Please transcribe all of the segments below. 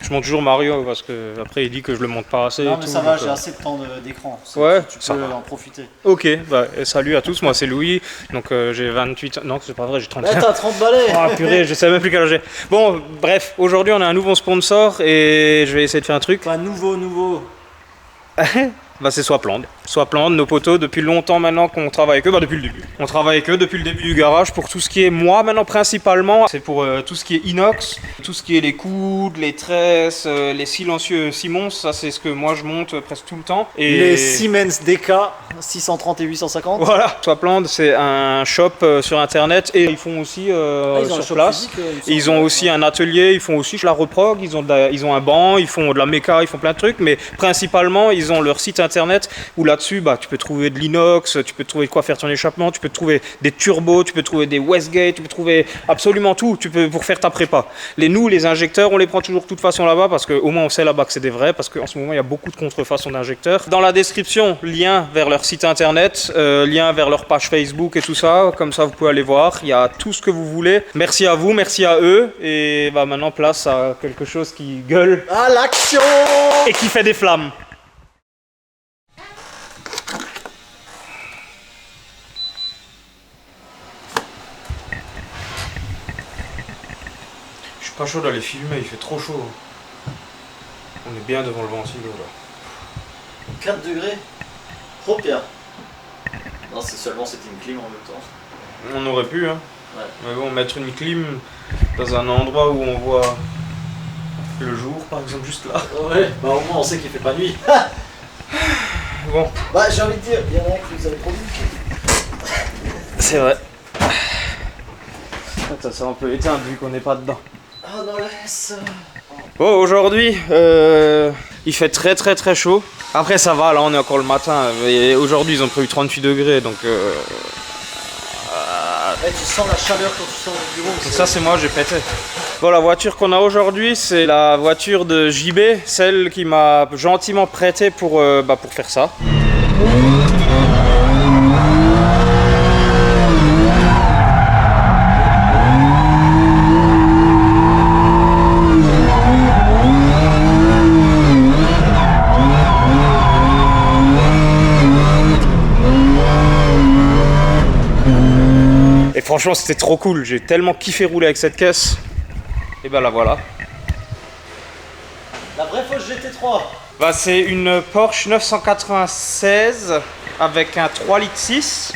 Je monte toujours Mario parce que après il dit que je le monte pas assez. Non et mais tout, ça va, donc, j'ai assez de temps d'écran. Ouais, tu ça peux va. en profiter. Ok, bah, salut à tous, moi c'est Louis, donc j'ai 28 ans. Non, c'est pas vrai, j'ai 35 Là t'as 30 balais. Ah purée, je sais même plus quel âge j'ai. Bon, bref, aujourd'hui on a un nouveau sponsor et je vais essayer de faire un truc. Pas nouveau. Bah c'est Swappland. Swappland, nos potos, depuis longtemps maintenant qu'on travaille avec eux, bah depuis le début. On travaille avec eux depuis le début du garage pour tout ce qui est, moi maintenant principalement, c'est pour tout ce qui est inox, tout ce qui est les coudes, les tresses, les silencieux Simmons, ça c'est ce que moi je monte presque tout le temps. Et Les Siemens DK 630 et 850. voilà, Swappland c'est un shop sur internet et ils font aussi Ils ont un sur shop place. physique, il me semble. Et ils ont aussi un atelier, ils font aussi la reprog, ils ont un banc, ils font de la méca, ils font plein de trucs, mais principalement ils ont leur site internet où là-dessus bah, tu peux trouver de l'inox, tu peux trouver de quoi faire ton échappement, tu peux trouver des turbos, tu peux trouver des Westgate, tu peux trouver absolument tout pour faire ta prépa. Nous, les injecteurs, on les prend toujours de toute façon là-bas parce qu'au moins on sait là-bas que c'est des vrais, parce qu'en ce moment il y a beaucoup de contrefaçons d'injecteurs. Dans la description, lien vers leur site internet, lien vers leur page Facebook et tout ça, comme ça vous pouvez aller voir, il y a tout ce que vous voulez. Merci à vous, merci à eux, et bah, maintenant place à quelque chose qui gueule À l'action. et qui fait des flammes. Je suis pas chaud d'aller filmer, il fait trop chaud. On est bien devant le ventilo là. 4 degrés. Trop bien. Non, c'est seulement c'était une clim en même temps. On aurait pu, hein. Ouais. Mais bon, mettre une clim dans un endroit où on voit le jour, par exemple, juste là. Ouais, bah au moins on sait qu'il fait pas nuit. Bon, Bah j'ai envie de dire, il y en a un qui vous avait promis. c'est vrai. Attends, ça on peut éteindre vu qu'on n'est pas dedans. Ah non, laisse. Bon, aujourd'hui, il fait très très très chaud. Après ça va, là on est encore le matin. Et aujourd'hui ils ont prévu 38 degrés, donc... Ouais, tu sens la chaleur quand tu sors du bureau. Ça c'est moi, j'ai pété. Bon, la voiture qu'on a aujourd'hui, c'est la voiture de JB, celle qui m'a gentiment prêté pour faire ça. Et franchement, c'était trop cool, j'ai tellement kiffé rouler avec cette caisse. Et ben la voilà. La vraie fausse GT3. Bah, c'est une Porsche 996 avec un 3,6 litres.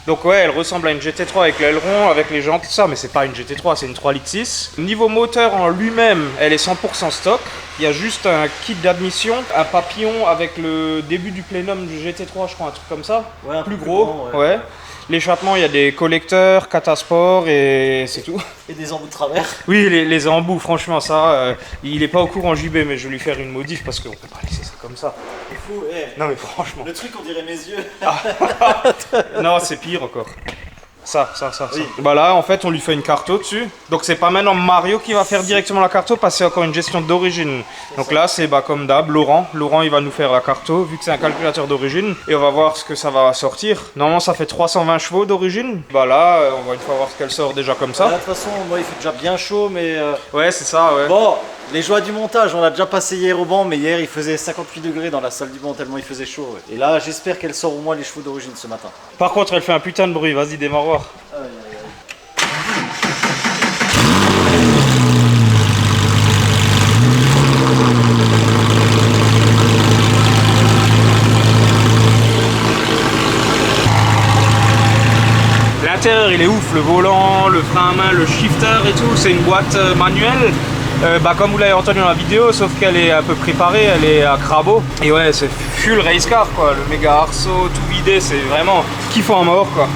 Donc ouais, elle ressemble à une GT3 avec l'aileron, avec les jantes, tout ça, mais c'est pas une GT3, c'est une 3,6 litres. Niveau moteur en lui-même, elle est 100% stock. Il y a juste un kit d'admission, un papillon avec le début du plénum du GT3, je crois, un truc comme ça. Ouais, un peu plus plus gros, grand, ouais. ouais. L'échappement, il y a des collecteurs, Catasport et c'est tout. Et des embouts de travers. Oui, les embouts, franchement, ça, il est pas au courant JB, mais je vais lui faire une modif parce qu'on peut pas laisser ça comme ça. C'est fou, Non mais franchement. Le truc on dirait mes yeux. Non, c'est pire encore. Ça. Oui. Bah là, en fait, on lui fait une carto dessus. Donc c'est pas maintenant Mario qui va faire directement la carto parce que c'est encore une gestion d'origine. Donc là, c'est comme d'hab, Laurent. Laurent, il va nous faire la carto vu que c'est un calculateur d'origine. Et on va voir ce que ça va sortir. Normalement, ça fait 320 chevaux d'origine. Bah là, on va une fois voir ce qu'elle sort déjà comme ça. De toute façon, moi il fait déjà bien chaud, mais Ouais, c'est ça, ouais. bon, les joies du montage, on l'a déjà passé hier au banc, mais hier il faisait 58 degrés dans la salle du banc tellement il faisait chaud. Ouais. Et là, j'espère qu'elle sort au moins les chevaux d'origine ce matin. Par contre, elle fait un putain de bruit. Vas-y, démarre voir. Aïe, aïe, aïe. L'intérieur il est ouf, le volant, le frein à main, le shifter et tout, c'est une boîte manuelle. Comme vous l'avez entendu dans la vidéo, sauf qu'elle est un peu préparée, elle est à crabo. Et ouais, c'est full race car quoi, le méga arceau, tout vidé, c'est vraiment kiffant à mort quoi.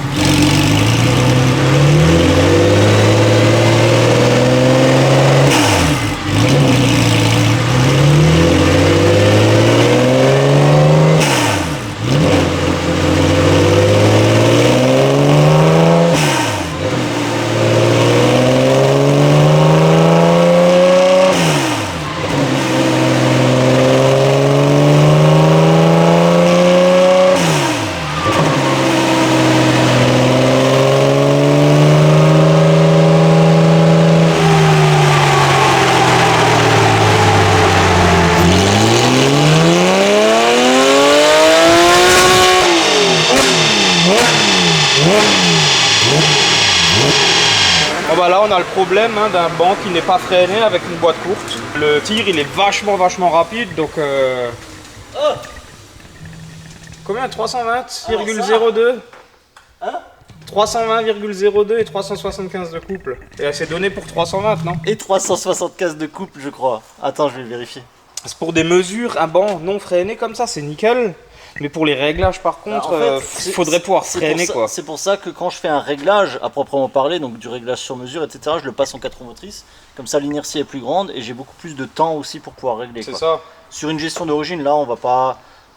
problème hein, d'un banc qui n'est pas freiné avec une boîte courte. Le tir il est vachement rapide donc... Combien 320,02 Hein 320,02 et 375 de couple. Et c'est donné pour 320 non? Et 375 de couple je crois. Attends, je vais vérifier. C'est pour des mesures, un banc non freiné comme ça, c'est nickel. Mais pour les réglages par contre, En fait, faudrait pouvoir freiner quoi. C'est pour ça que quand je fais un réglage à proprement parler, donc du réglage sur mesure, etc., je le passe en 4 roues motrices. Comme ça l'inertie est plus grande et j'ai beaucoup plus de temps aussi pour pouvoir régler. C'est ça. Sur une gestion d'origine, là on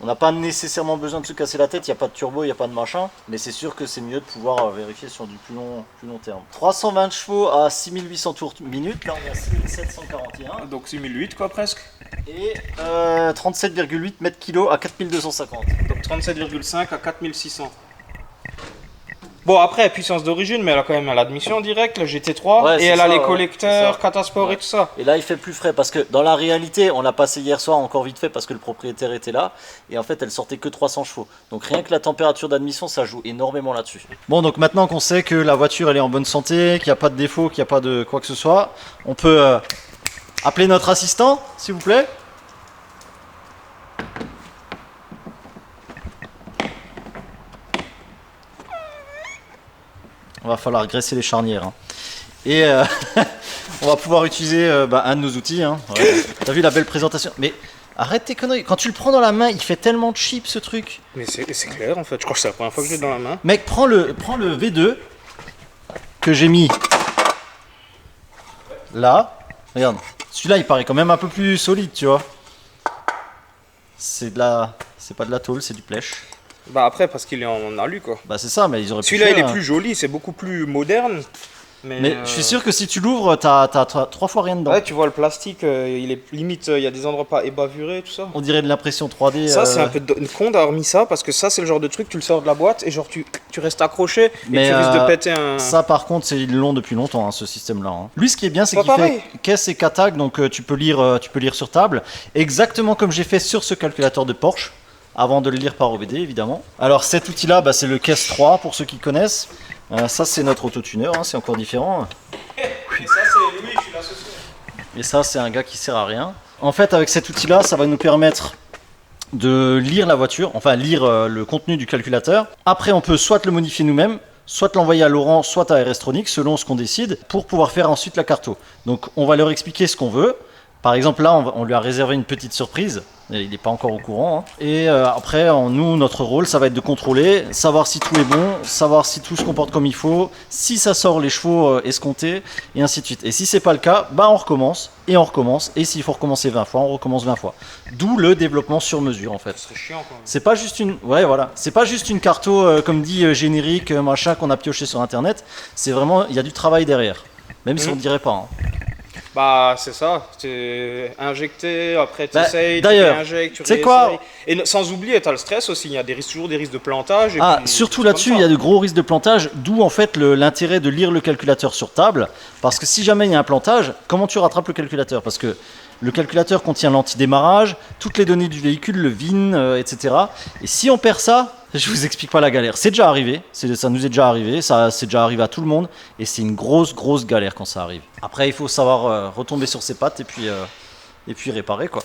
n'a pas nécessairement besoin de se casser la tête, il n'y a pas de turbo, il n'y a pas de machin. Mais c'est sûr que c'est mieux de pouvoir vérifier sur du plus long terme. 320 chevaux à 6800 tours minute, là on est à 6741. Donc 6008 quoi presque. Et 37,8 mètres kg à 4250. Donc 37,5 à 4600. Bon après puissance d'origine mais elle a quand même l'admission directe, le GT3 Ouais, et elle a ça, les ouais, collecteurs, Catasport et tout ça. Et là il fait plus frais parce que dans la réalité on l'a passé hier soir encore vite fait parce que le propriétaire était là et en fait elle sortait que 300 chevaux. Donc rien que la température d'admission ça joue énormément là-dessus. Bon donc maintenant qu'on sait que la voiture elle est en bonne santé, qu'il n'y a pas de défaut, qu'il n'y a pas de quoi que ce soit, on peut appeler notre assistant s'il vous plaît. On va falloir graisser les charnières. Hein. Et on va pouvoir utiliser un de nos outils. Hein. Ouais. T'as vu la belle présentation? Mais arrête tes conneries. Quand tu le prends dans la main, il fait tellement cheap ce truc. Mais c'est clair en fait. Je crois que c'est la première fois que je l'ai dans la main. Mec, prends le V2 que j'ai mis là. Regarde. Celui-là, il paraît quand même un peu plus solide, tu vois. C'est pas de la tôle, c'est du plèche. Bah après parce qu'il est en alu quoi. Bah c'est ça, mais ils auraient pu Celui-là faire, il est plus joli, c'est beaucoup plus moderne. Mais je suis sûr que si tu l'ouvres, t'as 3 fois rien dedans. Ouais, tu vois le plastique, il est limite, il y a des endroits pas ébavurés, tout ça. On dirait de l'impression 3D. Ça, c'est un peu con d'avoir mis ça, parce que ça, c'est le genre de truc, tu le sors de la boîte et genre tu restes accroché Mais et tu risques de péter un. Ça, par contre, c'est long depuis longtemps, hein, ce système-là. Hein. Lui, ce qui est bien, c'est Pas qu'il fait pareil. caisse et catag, donc tu peux lire sur table, exactement comme j'ai fait sur ce calculateur de Porsche. Avant de le lire par OBD évidemment. Alors cet outil là c'est le Caisse 3 pour ceux qui connaissent. Ça c'est notre autotuner, hein, c'est encore différent. Et ça, c'est lui, je suis l'associé. Et ça c'est un gars qui sert à rien. En fait avec cet outil là ça va nous permettre de lire la voiture, enfin lire le contenu du calculateur. Après on peut soit le modifier nous-mêmes, soit l'envoyer à Laurent, soit à RS-Tronic selon ce qu'on décide pour pouvoir faire ensuite la carto. Donc on va leur expliquer ce qu'on veut. Par exemple là on lui a réservé une petite surprise. Il n'est pas encore au courant. Hein. Et après, nous, notre rôle, ça va être de contrôler, savoir si tout est bon, savoir si tout se comporte comme il faut, si ça sort les chevaux escomptés, et ainsi de suite. Et si c'est pas le cas, bah on recommence, et on recommence, et s'il faut recommencer 20 fois, on recommence 20 fois. D'où le développement sur mesure, en fait. Ça serait chiant quand même. C'est pas juste une, ouais, voilà. C'est pas juste une carto, comme dit générique, machin qu'on a pioché sur Internet. C'est vraiment, il y a du travail derrière. Même si on ne dirait pas. Hein. Bah c'est ça, tu injecté, après tu essayes, d'ailleurs, tu injectes, tu sais quoi? Et sans oublier, tu as le stress aussi, il y a toujours des risques de plantage. Et puis, surtout là-dessus, il y a de gros risques de plantage, d'où en fait l'intérêt de lire le calculateur sur table, parce que si jamais il y a un plantage, comment tu rattrapes le calculateur? Parce que le calculateur contient l'antidémarrage, toutes les données du véhicule, le VIN, etc. Et si on perd ça, je vous explique pas la galère. C'est déjà arrivé, ça nous est déjà arrivé, ça c'est déjà arrivé à tout le monde, et c'est une grosse galère quand ça arrive. Après, il faut savoir retomber sur ses pattes et puis réparer quoi.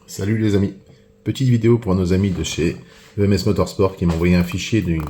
Salut les amis, petite vidéo pour nos amis de chez EMS Motorsport qui m'ont envoyé un fichier d'une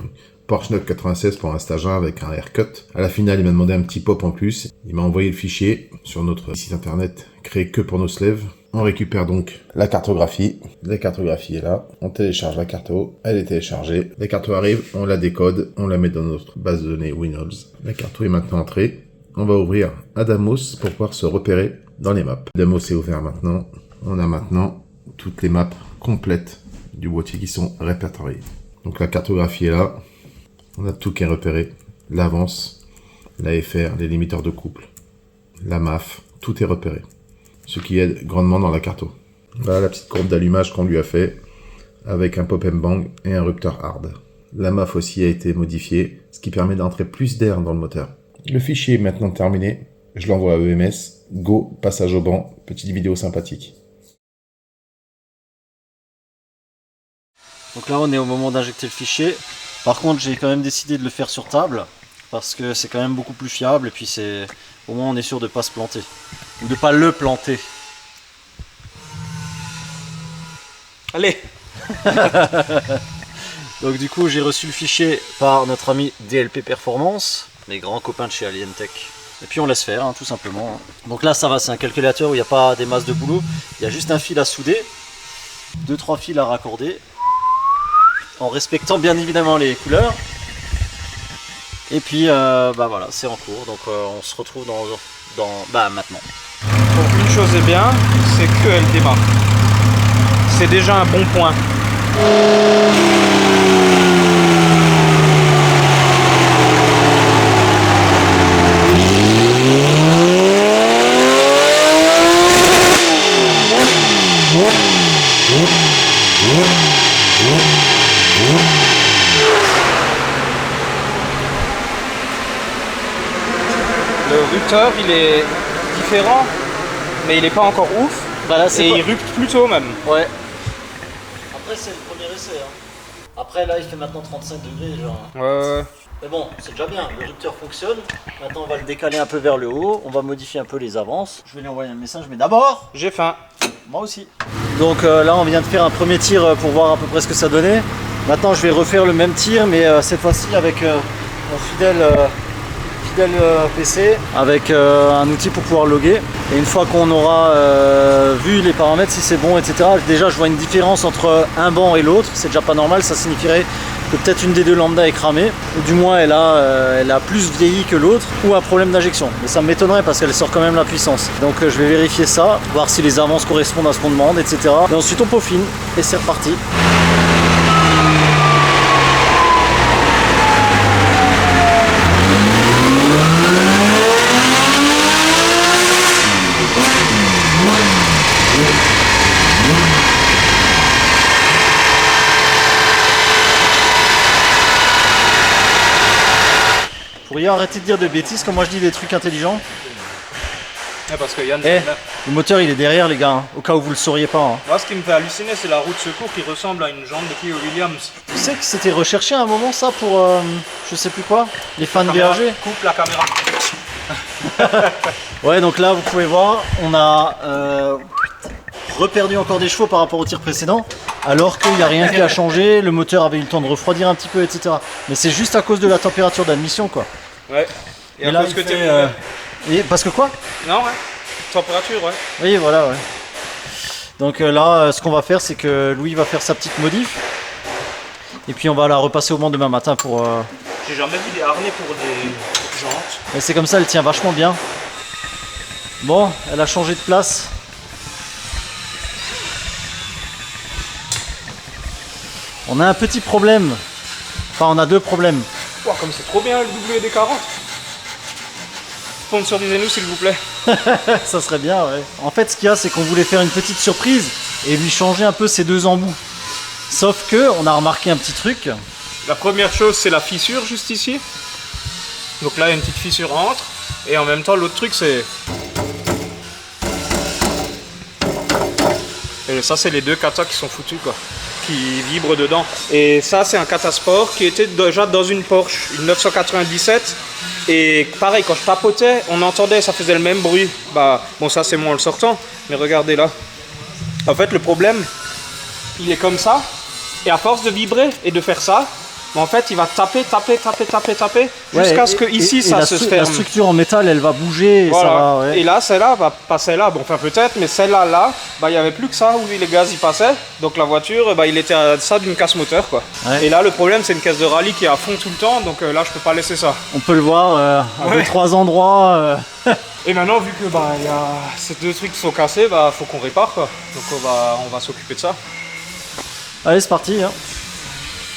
Porsche 996 pour un stage 1 avec un haircut. À la finale, il m'a demandé un petit pop en plus. Il m'a envoyé le fichier sur notre site internet créé que pour nos slèves. On récupère donc la cartographie. La cartographie est là. On télécharge la carto. Elle est téléchargée. La carto arrive, on la décode, on la met dans notre base de données Windows. La carto est maintenant entrée. On va ouvrir Adamos pour pouvoir se repérer dans les maps. Adamos est ouvert maintenant. On a maintenant toutes les maps complètes du boîtier qui sont répertoriées. Donc la cartographie est là. On a tout qui est repéré. L'avance, la FR, les limiteurs de couple, la MAF, tout est repéré. Ce qui aide grandement dans la carto. Voilà la petite courbe d'allumage qu'on lui a fait avec un pop and bang et un rupteur hard. La MAF aussi a été modifiée, ce qui permet d'entrer plus d'air dans le moteur. Le fichier est maintenant terminé. Je l'envoie à EMS. Go, passage au banc. Petite vidéo sympathique. Donc là, on est au moment d'injecter le fichier. Par contre, j'ai quand même décidé de le faire sur table parce que c'est quand même beaucoup plus fiable et puis c'est au moins on est sûr de pas se planter ou de pas le planter. Allez. Donc du coup, j'ai reçu le fichier par notre ami DLP Performance, les grands copains de chez Alientech. Et puis on laisse faire, hein, tout simplement. Donc là, ça va, c'est un calculateur où il n'y a pas des masses de boulot. Il y a juste un fil à souder, 2-3 fils à raccorder, en respectant bien évidemment les couleurs. Et puis, bah voilà, c'est en cours. Donc on se retrouve maintenant. Bon, une chose est bien, c'est qu'elle démarre. C'est déjà un bon point. Le rupteur, il est différent, mais il n'est pas encore ouf. Bah là, Et il rupte plus tôt même. Ouais. Après, c'est le premier essai. Hein. Après, là, il fait maintenant 35 degrés. Genre. Ouais. Mais bon, c'est déjà bien. Le rupteur fonctionne. Maintenant, on va le décaler un peu vers le haut. On va modifier un peu les avances. Je vais lui envoyer un message, mais d'abord, J'ai faim. moi aussi. Donc là, on vient de faire un premier tir pour voir à peu près ce que ça donnait. Maintenant, je vais refaire le même tir, mais cette fois-ci avec mon fidèle PC, avec un outil pour pouvoir loguer. Et une fois qu'on aura vu les paramètres, si c'est bon, etc. Déjà, je vois une différence entre un banc et l'autre. C'est déjà pas normal. Ça signifierait que peut-être une des deux lambda est cramée, ou du moins elle a plus vieilli que l'autre, ou un problème d'injection. Mais ça m'étonnerait parce qu'elle sort quand même la puissance. Donc je vais vérifier ça, voir si les avances correspondent à ce qu'on demande, etc. Et ensuite on peaufine, et c'est reparti. Vous pourriez arrêter de dire de bêtises quand moi je dis des trucs intelligents. Ouais, parce que Yann, Le moteur il est derrière les gars, hein, au cas où vous le sauriez pas. Hein. moi ce qui me fait halluciner, c'est la roue de secours qui ressemble à une jambe de Key Williams. Tu sais que c'était recherché à un moment ça pour je sais plus quoi, les fans de BRG. Coupe la caméra. Ouais, donc là vous pouvez voir, on a reperdu encore des chevaux par rapport au tir précédent, alors qu'il n'y a rien qui a changé, le moteur avait eu le temps de refroidir un petit peu, etc. Mais c'est juste à cause de la température d'admission quoi. Ouais. Et, Et là, parce que il t'es fait, et parce que quoi? Non, ouais. Température, ouais. Oui, voilà, ouais. Donc là, ce qu'on va faire, c'est que Louis va faire sa petite modif. Et puis on va la repasser au Mans demain matin pour... J'ai jamais vu des harnais pour des jantes. Et c'est comme ça, elle tient vachement bien. Bon, elle a changé de place. On a un petit problème. Enfin, on a deux problèmes. Ouah, comme c'est trop bien le WD-40. Sponsorisez-nous s'il vous plaît. Ça serait bien, ouais. En fait, ce qu'il y a, c'est qu'on voulait faire une petite surprise et lui changer un peu ses deux embouts. Sauf que, on a remarqué un petit truc. La première chose, c'est la fissure juste ici. Donc là, il y a une petite fissure entre. Et en même temps, l'autre truc, c'est... Et ça, c'est les deux katas qui sont foutus, quoi. Qui vibrent dedans. Et ça, c'est un Katasport qui était déjà dans une Porsche, une 997. Et pareil, quand je tapotais, on entendait, ça faisait le même bruit. Bah, bon, ça, c'est moi en le sortant. Mais regardez là. En fait, le problème, il est comme ça. Et à force de vibrer et de faire ça, en fait, il va taper, jusqu'à ce que ici, ça se ferme. La structure en métal, elle va bouger. Et, Voilà. ça va, ouais. Et là, celle-là, bah, pas celle-là, bon, enfin peut-être, mais celle-là, bah, il n'y avait plus que ça où les gaz y passaient. Donc la voiture, bah, il était à ça d'une casse moteur, quoi. Ouais. Et là, le problème, c'est une caisse de rallye qui est à fond tout le temps, donc là, je peux pas laisser ça. On peut le voir à Ouais. 2-3 endroits. Et maintenant, vu que bah, y a ces deux trucs qui sont cassés, bah, faut qu'on répare, quoi. Donc on va s'occuper de ça. Allez, c'est parti. Hein.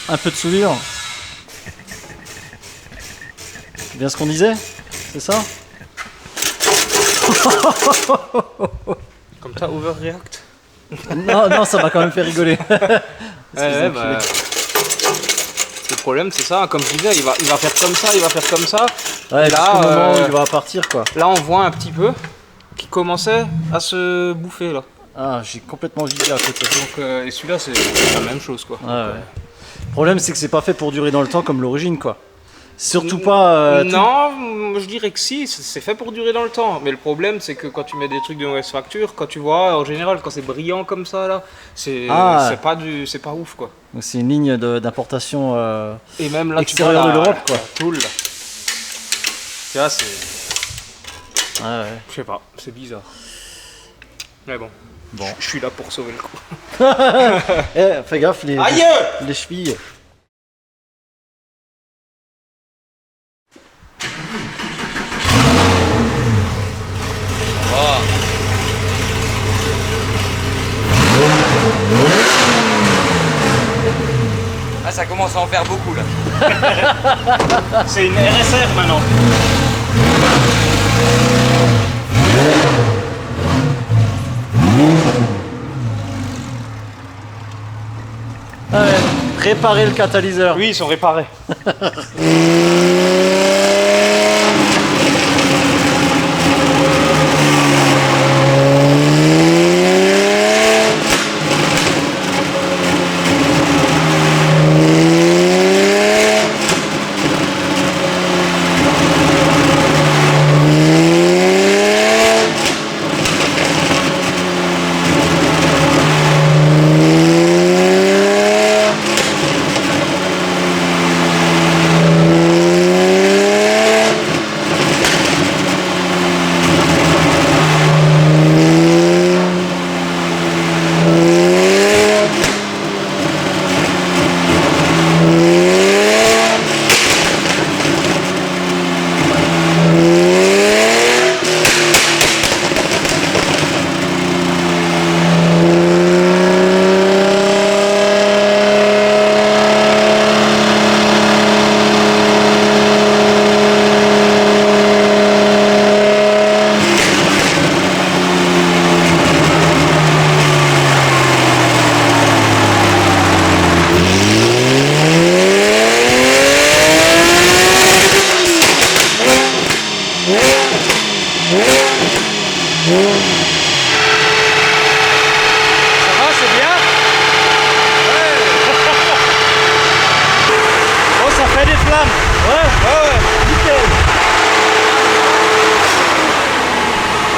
Un peu de soudure. C'est bien ce qu'on disait, c'est ça? Comme ça, overreact. Non, ça m'a quand même fait rigoler. Ouais, bah, le problème, c'est ça, comme je disais, il va faire comme ça, il va faire comme ça. Ouais, Et là, jusqu'au moment où il va partir, quoi. Là, on voit un petit peu qui commençait à se bouffer, là. Ah, j'ai complètement vidé à côté. Donc, et celui-là, c'est la même chose, quoi. Ouais, ouais. Le problème, c'est que c'est pas fait pour durer dans le temps comme l'origine, quoi. Surtout pas... Non, je dirais que si, c'est fait pour durer dans le temps. Mais le problème, c'est que quand tu mets des trucs de mauvaise facture, quand tu vois, en général, quand c'est brillant comme ça, là, c'est pas ouf, quoi. Donc c'est une ligne d'importation Et même là, extérieure de l'Europe, quoi. Tool, là. Tu vois, c'est... Ouais. Je sais pas, c'est bizarre. Mais bon, je suis là pour sauver le coup. Fais gaffe, Aïe les chevilles. Ah, ça commence à en faire beaucoup là. C'est une RSR maintenant. Ouais, réparer le catalyseur. Oui, ils sont réparés.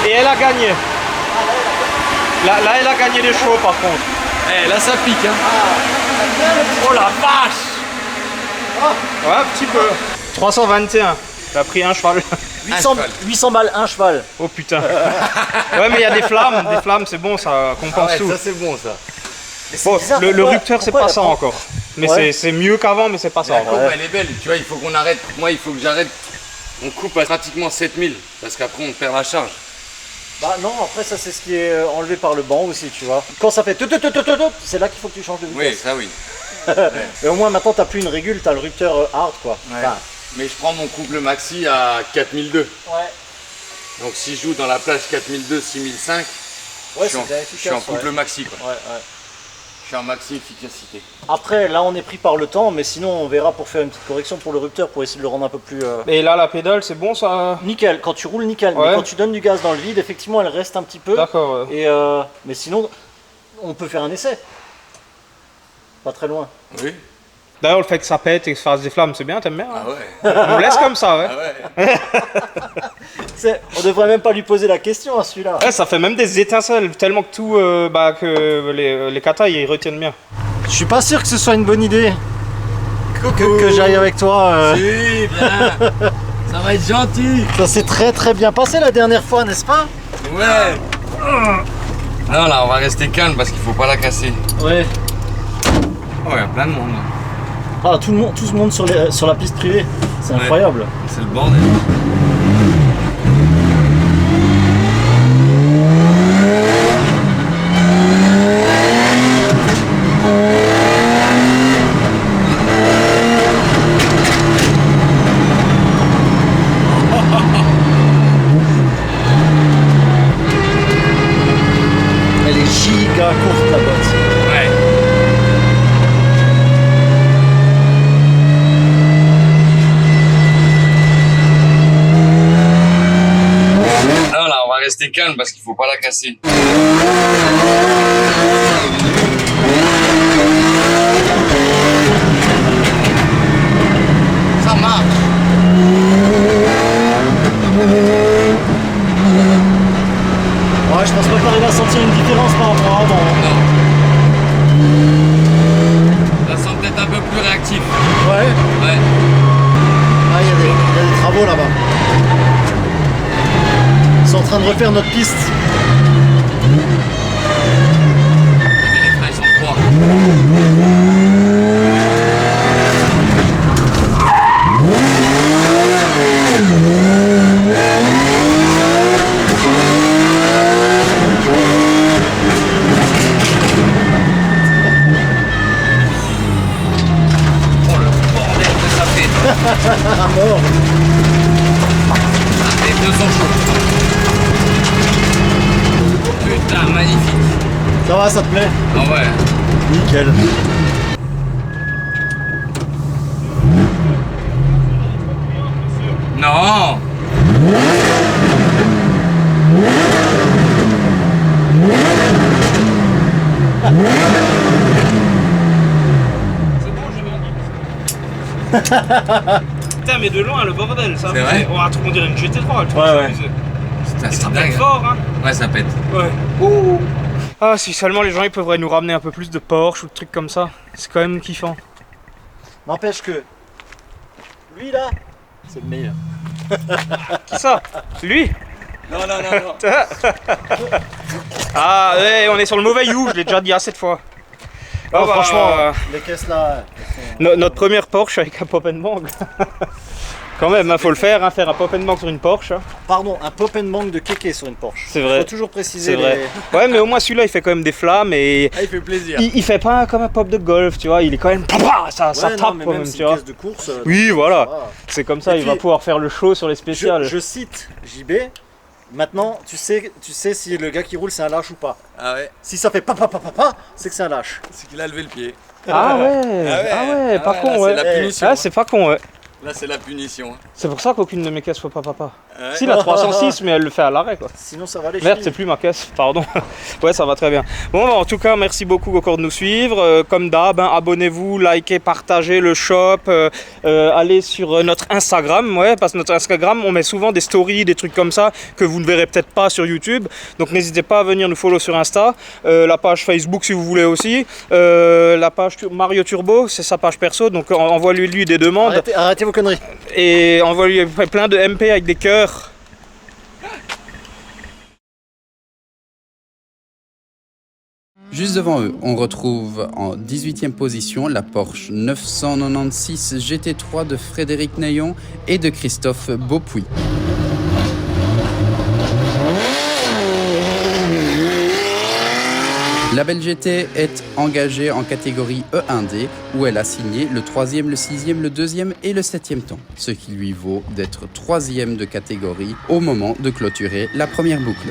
Elle a gagné. Là, elle a gagné les chevaux par contre. Eh, là ça pique hein. Oh la vache. Ouais, un petit peu. 321. T'as pris un cheval. 800 balles, un cheval. Oh putain. Ouais, mais il y a des flammes, c'est bon, ça compense tout. Ça c'est bon ça. Bon, le rupteur, c'est pas ça encore. Mais Ouais. c'est mieux qu'avant, mais c'est pas ça La encore. courbe elle est belle, tu vois, il faut qu'on arrête. Moi il faut que j'arrête. On coupe à pratiquement 7000 parce qu'après on perd la charge. Bah non, après ça c'est ce qui est enlevé par le banc aussi, tu vois. Quand ça fait tout, c'est là qu'il faut que tu changes de Oui, vitesse. ça oui. Et au moins maintenant t'as plus une régule, t'as le rupteur hard quoi. Ouais. Enfin, Mais je prends mon couple maxi à 4002. ouais. Donc si je joue dans la plage 4002, 6005, Ouais, je suis en, c'est bien je suis en efficace. couple maxi quoi. Ouais. Je suis en maxi efficacité. Après là on est pris par le temps, mais sinon on verra pour faire une petite correction pour le rupteur pour essayer de le rendre un peu plus... Et là, la pédale, c'est bon ça. Nickel, quand tu roules nickel, Ouais. mais quand tu donnes du gaz dans le vide, effectivement elle reste un petit peu. D'accord. Et mais sinon on peut faire un essai. Pas très loin. Oui. D'ailleurs, le fait que ça pète et que ça fasse des flammes, c'est bien, t'aimes bien. Ah Hein ouais. On laisse comme ça, ouais. Ah ouais. On devrait même pas lui poser la question à celui-là. Ouais, ça fait même des étincelles, tellement que tout, que les katas, ils retiennent bien. Je suis pas sûr que ce soit une bonne idée que j'aille avec toi. Si, bien. Ça va être gentil. Ça s'est très bien passé la dernière fois, n'est-ce pas? Ouais. Non là on va rester calme parce qu'il faut pas la casser. Ouais. Oh il y a plein de monde. Ah, tout le monde sur la piste privée. C'est Ouais. incroyable. C'est le bordel. Elle est giga courte la botte. Ouais. Non là on va rester calme parce qu'il faut pas la casser. en train de refaire notre piste. Les freins ils sont froids. Oh le bordel que ça fait. À mort. Les deux sont chauds. Putain, magnifique. Ça va, ça te plaît? Ah ouais. Nickel. Non. Putain, mais de loin, le bordel, ça. C'est vrai. On dirait une GT3. Ouais. Putain, Ça c'est pète dingue. fort, hein. Ouais, ça pète. Ouais. Ah, si seulement les gens ils pourraient nous ramener un peu plus de Porsche ou de trucs comme ça. C'est quand même kiffant. N'empêche que lui là, c'est le meilleur. Qui ça? Lui? Non, non, non, non. Ah, ouais, on est sur le mauvais you, je l'ai déjà dit assez de fois. Oh, Ah, bah, franchement, les caisses là. notre première Porsche avec un pop and bang. Quand même, hein, faut le faire, hein, faire un pop and bang sur une Porsche. Hein. Pardon, un pop and bang de kéké sur une Porsche. C'est vrai. Faut toujours préciser. C'est vrai. Ouais, mais au moins celui-là il fait quand même des flammes et Ah, il fait plaisir. il fait pas comme un pop de golf, tu vois. Il est quand même. Ça Ouais, non, tape mais quand même même, si tu une vois. caisse de course. Oui, ça voilà. va. C'est comme ça, Et il va puis, pouvoir faire le show sur les spéciales. Je cite JB. Maintenant, tu sais si le gars qui roule c'est un lâche ou pas. Ah ouais, Si ça fait pa, c'est que c'est un lâche. c'est qu'il a levé le pied. Ah ouais, pas con, ouais. Là, c'est la punition. Ah, c'est pas con, ouais. Là, c'est la punition. C'est pour ça qu'aucune de mes caisses fait pas papa. Ouais. Si, la 306, mais elle le fait à l'arrêt, quoi. Sinon ça va les Merde, chevilles. c'est plus ma caisse, pardon. Ouais, ça va très bien. Bon, bah, en tout cas, merci beaucoup encore de nous suivre. Comme d'hab, hein, abonnez-vous, likez, partagez le shop. Allez sur notre Instagram, ouais, parce que notre Instagram, on met souvent des stories, des trucs comme ça que vous ne verrez peut-être pas sur YouTube. Donc n'hésitez pas à venir nous follow sur Insta. La page Facebook si vous voulez aussi. La page Mario Turbo, c'est sa page perso. Donc envoie-lui des demandes. Arrêtez vos conneries. Et envoie-lui plein de MP avec des cœurs. Juste devant eux, on retrouve en 18e position la Porsche 996 GT3 de Frédéric Nayon et de Christophe Beaupuy. La belle GT est engagée en catégorie E1D où elle a signé le 3e, le 6e, le 2e et le 7e temps, ce qui lui vaut d'être 3e de catégorie au moment de clôturer la première boucle.